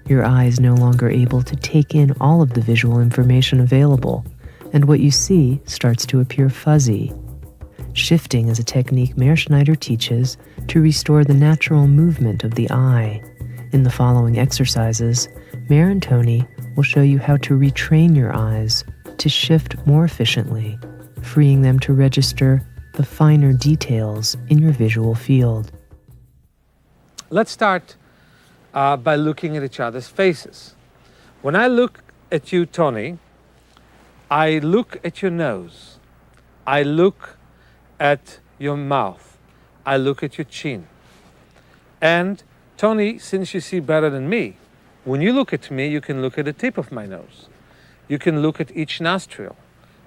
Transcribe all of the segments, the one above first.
Your eye is no longer able to take in all of the visual information available, and what you see starts to appear fuzzy. Shifting is a technique Mearschneider teaches to restore the natural movement of the eye. In the following exercises, Meir and Tony will show you how to retrain your eyes to shift more efficiently, freeing them to register the finer details in your visual field. Let's start by looking at each other's faces. When I look at you, Tony, I look at your nose. I look at your mouth. I look at your chin. And Tony, since you see better than me, when you look at me, you can look at the tip of my nose. You can look at each nostril.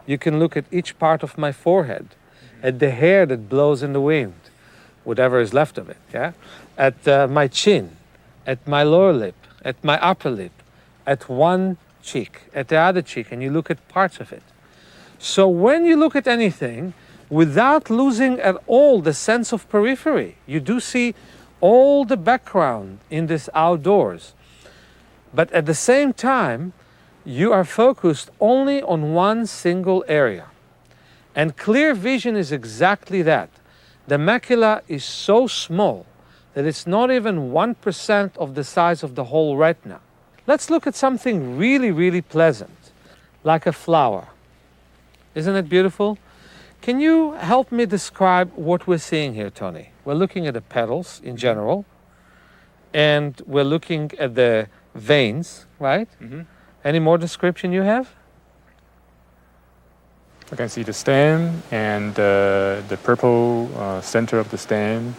You can look at each part of my forehead, at the hair that blows in the wind, whatever is left of it, yeah? At my chin, at my lower lip, at my upper lip, at one cheek, at the other cheek, and you look at parts of it. So when you look at anything, without losing at all the sense of periphery, you do see all the background in this outdoors. But at the same time, you are focused only on one single area. And clear vision is exactly that. The macula is so small that it's not even 1% of the size of the whole retina. Let's look at something really, really pleasant, like a flower. Isn't it beautiful? Can you help me describe what we're seeing here, Tony? We're looking at the petals in general, and we're looking at the veins, right? Mm-hmm. Any more description you have? I can see the stem and the purple center of the stem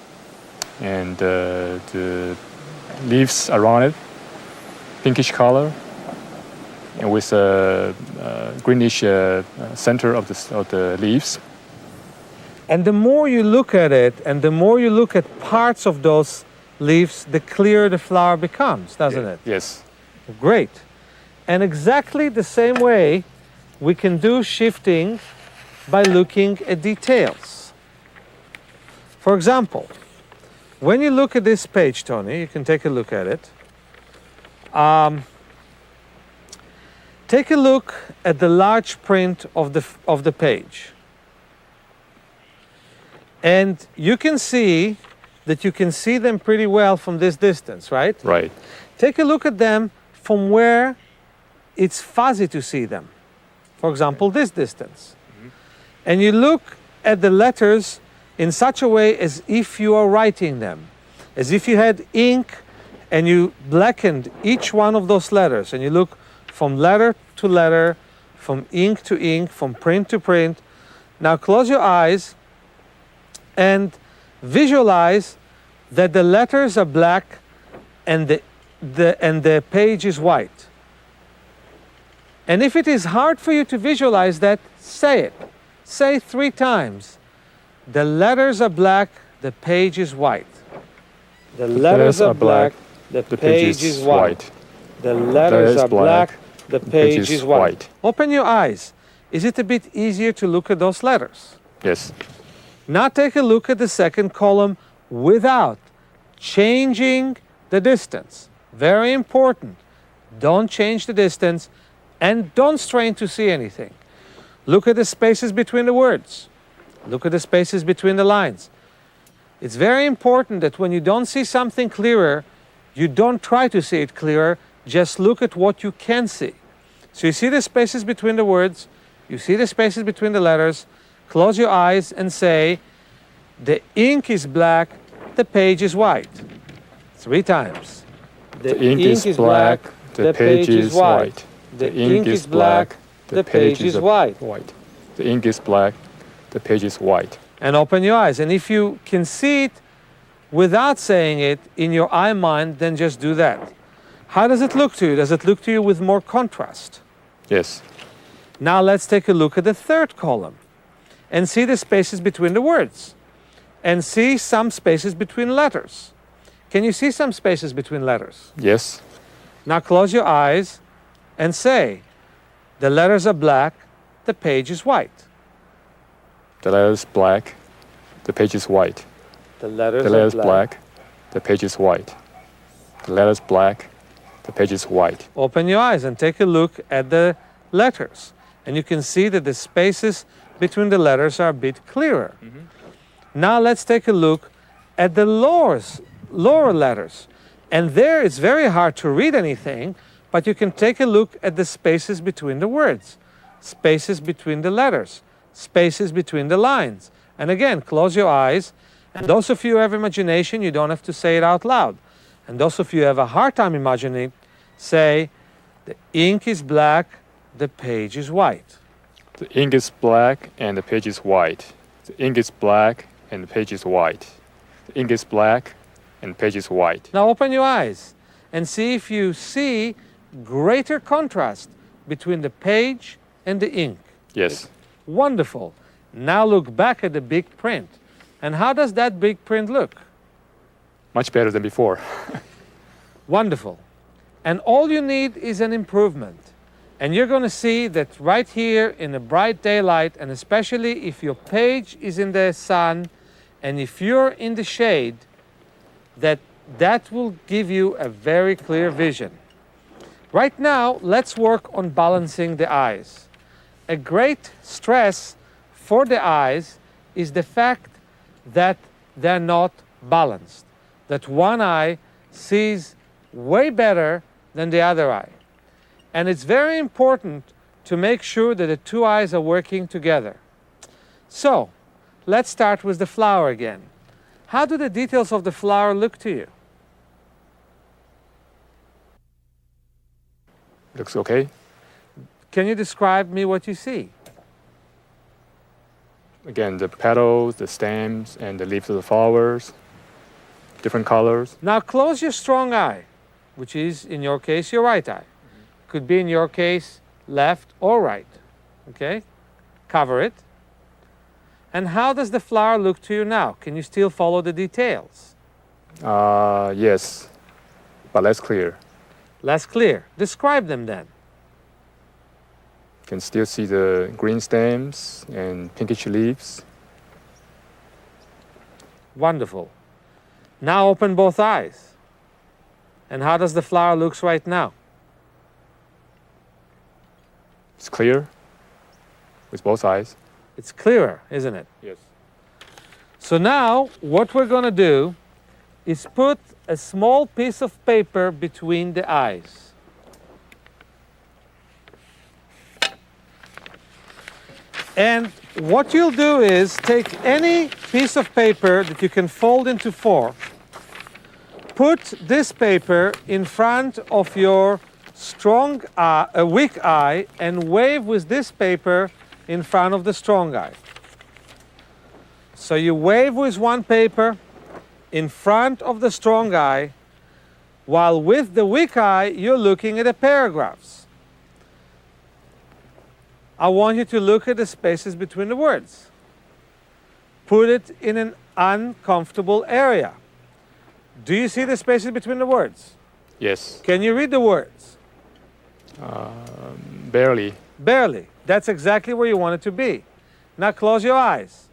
and the leaves around it, pinkish color, and with a greenish center of the leaves. And the more you look at it, and the more you look at parts of those leaves, the clearer the flower becomes, doesn't it? Yes. Great. And exactly the same way we can do shifting by looking at details. For example, when you look at this page, Tony, you can take a look at it. Take a look at the large print of the page. And you can see that you can see them pretty well from this distance, right? Right. Take a look at them from where it's fuzzy to see them. For example, this distance. Mm-hmm. And you look at the letters in such a way as if you are writing them, as if you had ink and you blackened each one of those letters, and you look from letter to letter, from ink to ink, from print to print. Now close your eyes and visualize that the letters are black and the page is white. And if it is hard for you to visualize that, say it. Say 3 times. The letters are black, the page is white. The letters are black, the page is white. The letters are black, the page is white. Open your eyes. Is it a bit easier to look at those letters? Yes. Now take a look at the second column without changing the distance. Very important. Don't change the distance and don't strain to see anything. Look at the spaces between the words. Look at the spaces between the lines. It's very important that when you don't see something clearer, you don't try to see it clearer, just look at what you can see. So you see the spaces between the words, you see the spaces between the letters, close your eyes and say, the ink is black, the page is white. 3 times. The ink is black, the page is white. The ink is black, the page is white. The ink is black, the page is white. And open your eyes. And if you can see it without saying it in your eye mind, then just do that. How does it look to you? Does it look to you with more contrast? Yes. Now let's take a look at the third column and see the spaces between the words and see some spaces between letters. Can you see some spaces between letters? Yes. Now close your eyes and say, the letters are black, the page is white. The letter is black, the page is white. The letters The letter is black, the page is white. The letter is black, The page is white. Open your eyes and take a look at the letters. And you can see that the spaces between the letters are a bit clearer. Now let's take a look at the lower letters. And there it's very hard to read anything, but you can take a look at the spaces between the words, spaces between the letters, spaces between the lines. And again, close your eyes. And those of you who have imagination, you don't have to say it out loud. And those of you who have a hard time imagining, say, the ink is black, the page is white. The ink is black and the page is white. The ink is black and the page is white. The ink is black and the page is white. Now open your eyes and see if you see greater contrast between the page and the ink. Yes. Wonderful. Now look back at the big print. And how does that big print look? Much better than before. Wonderful. And all you need is an improvement. And you're going to see that right here in the bright daylight, and especially if your page is in the sun and if you're in the shade, that will give you a very clear vision. Right now, let's work on balancing the eyes. A great stress for the eyes is the fact that they're not balanced, that one eye sees way better than the other eye. And it's very important to make sure that the two eyes are working together. So, let's start with the flower again. How do the details of the flower look to you? Looks okay. Can you describe me what you see? Again, the petals, the stems, and the leaves of the flowers, different colors. Now close your strong eye, which is, in your case, your right eye. Could be, in your case, left or right. Okay? Cover it. And how does the flower look to you now? Can you still follow the details? Yes, but less clear. Less clear. Describe them then. You can still see the green stems and pinkish leaves. Wonderful. Now open both eyes. And how does the flower look right now? It's clear with both eyes. It's clearer, isn't it? Yes. So now what we're going to do is put a small piece of paper between the eyes. And what you'll do is take any piece of paper that you can fold into four, put this paper in front of your weak eye, and wave with this paper in front of the strong eye. So you wave with one paper in front of the strong eye, while with the weak eye you're looking at the paragraphs. I want you to look at the spaces between the words. Put it in an uncomfortable area. Do you see the spaces between the words? Yes. Can you read the words? Barely. Barely. That's exactly where you want it to be. Now close your eyes.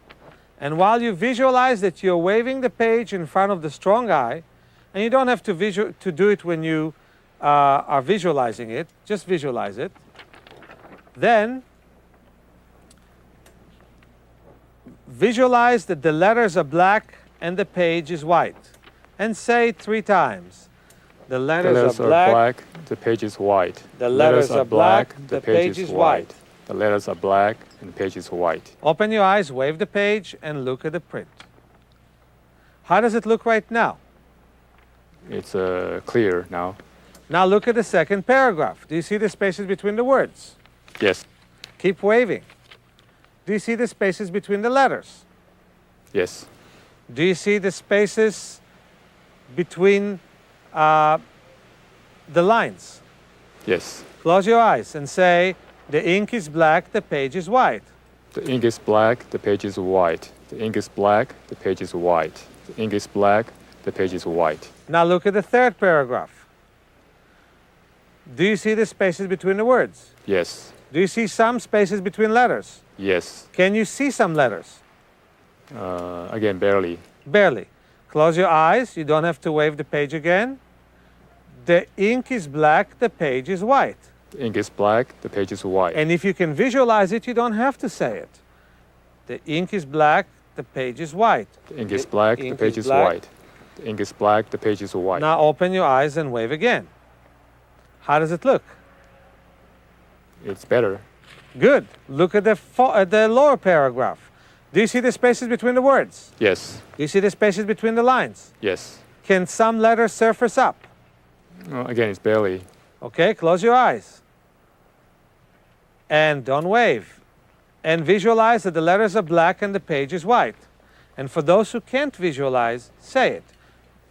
And while you visualize that you're waving the page in front of the strong eye, and you don't have to do it when you are visualizing it, just visualize it. Then visualize that the letters are black and the page is white. And say it 3 times. The letters are black, the page is white. The letters are black, the page is white. The letters are black and the page is white. Open your eyes, wave the page, and look at the print. How does it look right now? It's clear now. Now look at the second paragraph. Do you see the spaces between the words? Yes. Keep waving. Do you see the spaces between the letters? Yes. Do you see the spaces between the lines? Yes. Close your eyes and say, the ink is black, the page is white. The ink is black, the page is white. The ink is black, the page is white. The ink is black, the page is white. Now look at the third paragraph. Do you see the spaces between the words? Yes. Do you see some spaces between letters? Yes. Can you see some letters? Again, barely. Barely. Close your eyes. You don't have to wave the page again. The ink is black, the page is white. The ink is black, the page is white. And if you can visualize it, you don't have to say it. The ink is black, the page is white. The ink is black, the page is white. The ink is black, the page is white. Now open your eyes and wave again. How does it look? It's better. Good. Look at the lower paragraph. Do you see the spaces between the words? Yes. Do you see the spaces between the lines? Yes. Can some letters surface up? Again, it's barely. Okay, close your eyes. And don't wave. And visualize that the letters are black and the page is white. And for those who can't visualize, say it.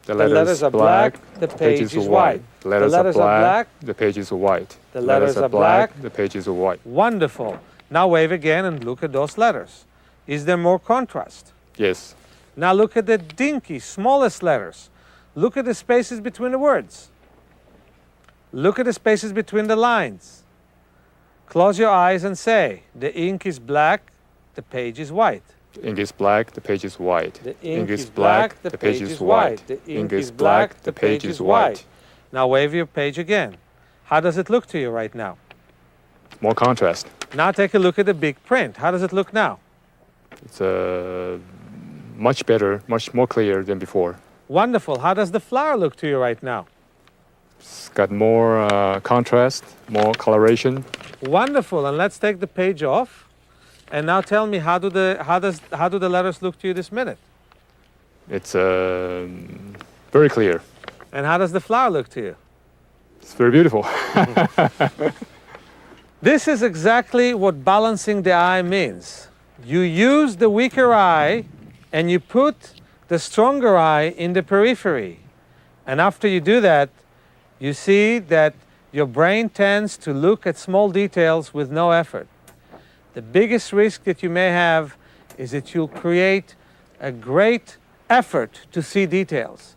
The letters are black, the page is white. The letters are black, the page is white. The letters are black, the page is white. Wonderful. Now wave again and look at those letters. Is there more contrast? Yes. Now look at the dinky, smallest letters. Look at the spaces between the words. Look at the spaces between the lines. Close your eyes and say, the ink is black, the page is white. The ink is black, the page is white. The ink is black, the page is white. The ink is black, the page is white. Now wave your page again. How does it look to you right now? More contrast. Now take a look at the big print. How does it look now? It's much better, much more clear than before. Wonderful. How does the flower look to you right now? It's got more contrast, more coloration. Wonderful. And let's take the page off. And now tell me, how do the letters look to you this minute? It's very clear. And how does the flower look to you? It's very beautiful. This is exactly what balancing the eye means. You use the weaker eye and you put the stronger eye in the periphery. And after you do that, you see that your brain tends to look at small details with no effort. The biggest risk that you may have is that you'll create a great effort to see details.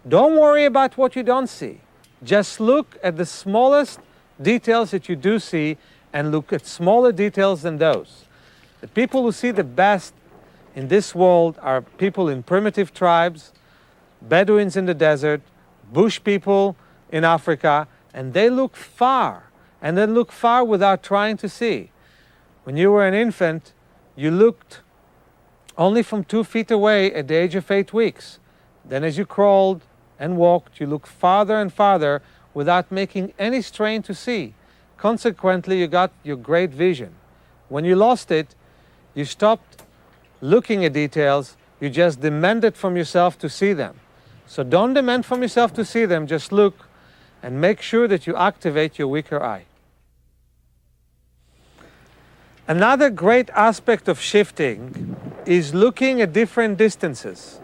Don't worry about what you don't see. Just look at the smallest details that you do see and look at smaller details than those. The people who see the best in this world are people in primitive tribes, Bedouins in the desert, bush people in Africa, and they look far, and they look far without trying to see. When you were an infant, you looked only from 2 feet away at the age of 8 weeks. Then as you crawled and walked, you looked farther and farther without making any strain to see. Consequently, you got your great vision. When you lost it, you stopped looking at details, you just demanded from yourself to see them. So don't demand from yourself to see them, just look and make sure that you activate your weaker eye. Another great aspect of shifting is looking at different distances.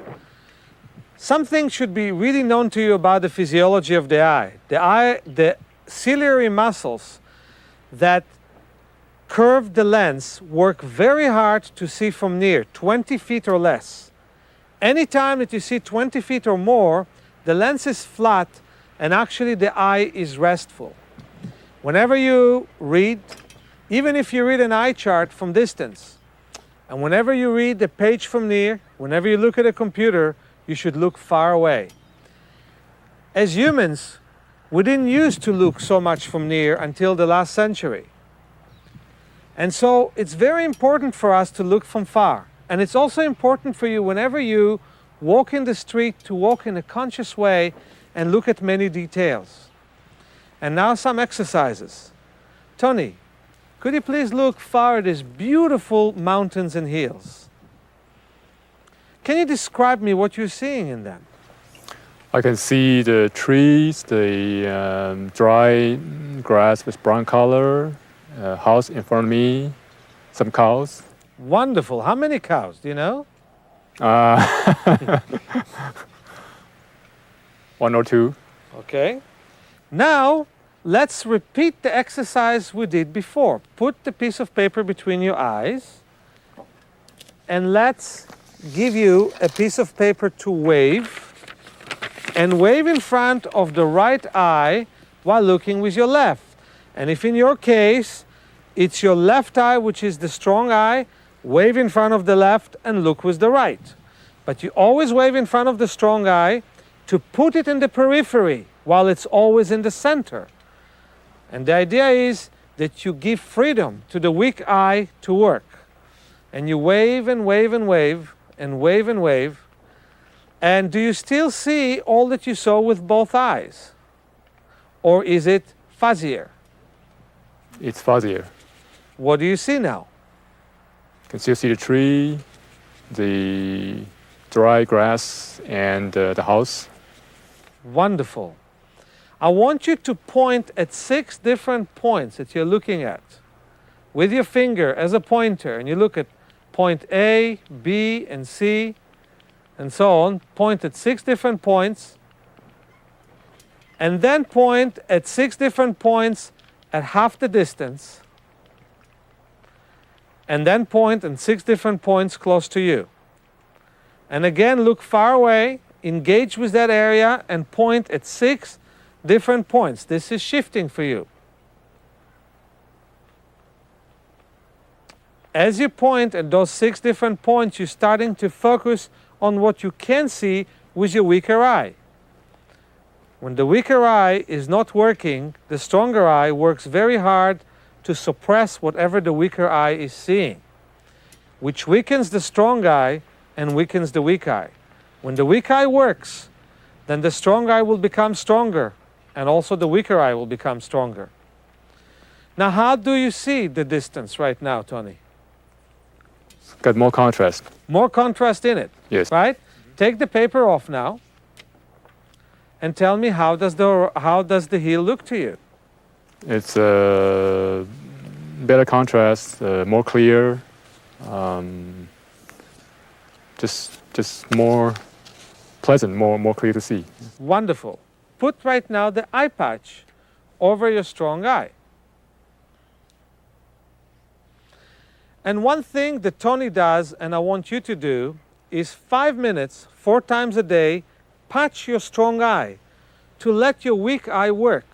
Something should be really known to you about the physiology of the eye. The ciliary muscles that curve the lens work very hard to see from near, 20 feet or less. Anytime that you see 20 feet or more, the lens is flat and actually the eye is restful. Whenever you read, even if you read an eye chart from distance, and whenever you read the page from near, whenever you look at a computer, you should look far away. As humans, we didn't used to look so much from near until the last century. And so it's very important for us to look from far. And it's also important for you whenever you walk in the street to walk in a conscious way and look at many details. And now some exercises. Tony, could you please look far at these beautiful mountains and hills? Can you describe me what you're seeing in them? I can see the trees, the dry grass with brown color, house in front of me, some cows. Wonderful. How many cows, do you know? 1 or 2. Okay. Now, let's repeat the exercise we did before. Put the piece of paper between your eyes, and let's give you a piece of paper to wave, and wave in front of the right eye while looking with your left. And if in your case, it's your left eye, which is the strong eye, wave in front of the left and look with the right. But you always wave in front of the strong eye to put it in the periphery. while it's always in the center. And the idea is that you give freedom to the weak eye to work. And you wave and wave and wave and wave and wave. And do you still see all that you saw with both eyes? Or is it fuzzier? It's fuzzier. What do you see now? You can still see the tree, the dry grass, and the house. Wonderful. I want you to point at 6 different points that you're looking at with your finger as a pointer, and you look at point A, B, and C, and so on. Point at 6 different points, and then point at 6 different points at half the distance, and then point at 6 different points close to you. And again, look far away, engage with that area, and point at 6 different points. This is shifting for you. As you point at those 6 different points, you're starting to focus on what you can see with your weaker eye. When the weaker eye is not working, the stronger eye works very hard to suppress whatever the weaker eye is seeing, which weakens the strong eye and weakens the weak eye. When the weak eye works, then the strong eye will become stronger, and also the weaker eye will become stronger. Now, how do you see the distance right now, Tony? It's got more contrast. More contrast in it, Yes. right? Take the paper off now, and tell me, how does the heel look to you? It's better contrast, more clear, just more pleasant, more clear to see. Wonderful. Put right now the eye patch over your strong eye. And one thing that Tony does, and I want you to do, is 5 minutes, 4 times a day, patch your strong eye to let your weak eye work.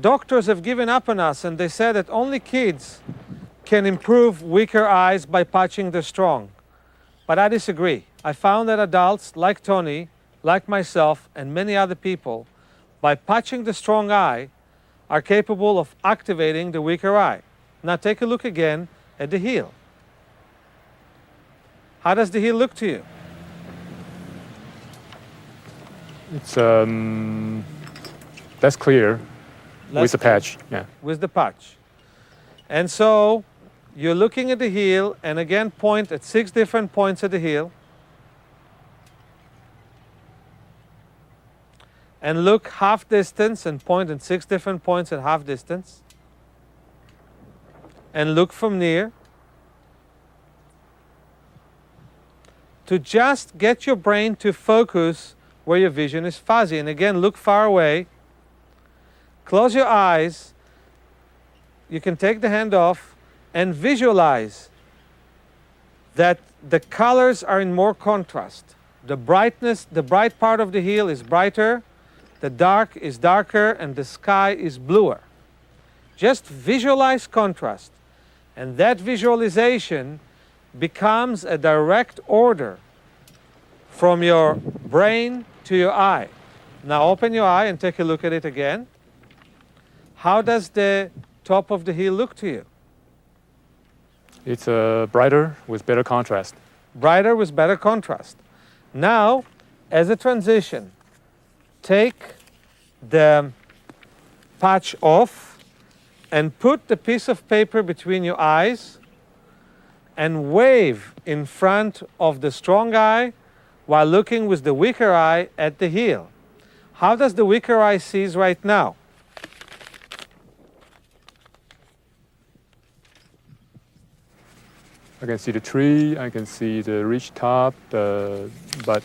Doctors have given up on us, and they said that only kids can improve weaker eyes by patching the strong. But I disagree. I found that adults like Tony, like myself, and many other people, by patching the strong eye, are capable of activating the weaker eye. Now take a look again at the heel. How does the heel look to you? It's less clear with the patch. Yeah. With the patch. And so you're looking at the heel, and again point at 6 different points at the heel. And look half distance and point at 6 different points at half distance. And look from near. To just get your brain to focus where your vision is fuzzy. And again, look far away. Close your eyes. You can take the hand off and visualize that the colors are in more contrast. The brightness, the bright part of the heel is brighter, the dark is darker, and the sky is bluer. Just visualize contrast. And that visualization becomes a direct order from your brain to your eye. Now open your eye and take a look at it again. How does the top of the heel look to you? It's brighter with better contrast. Brighter with better contrast. Now, as a transition, take the patch off and put the piece of paper between your eyes and wave in front of the strong eye while looking with the weaker eye at the heel. How does the weaker eye sees right now? I can see the tree, I can see the ridge top, but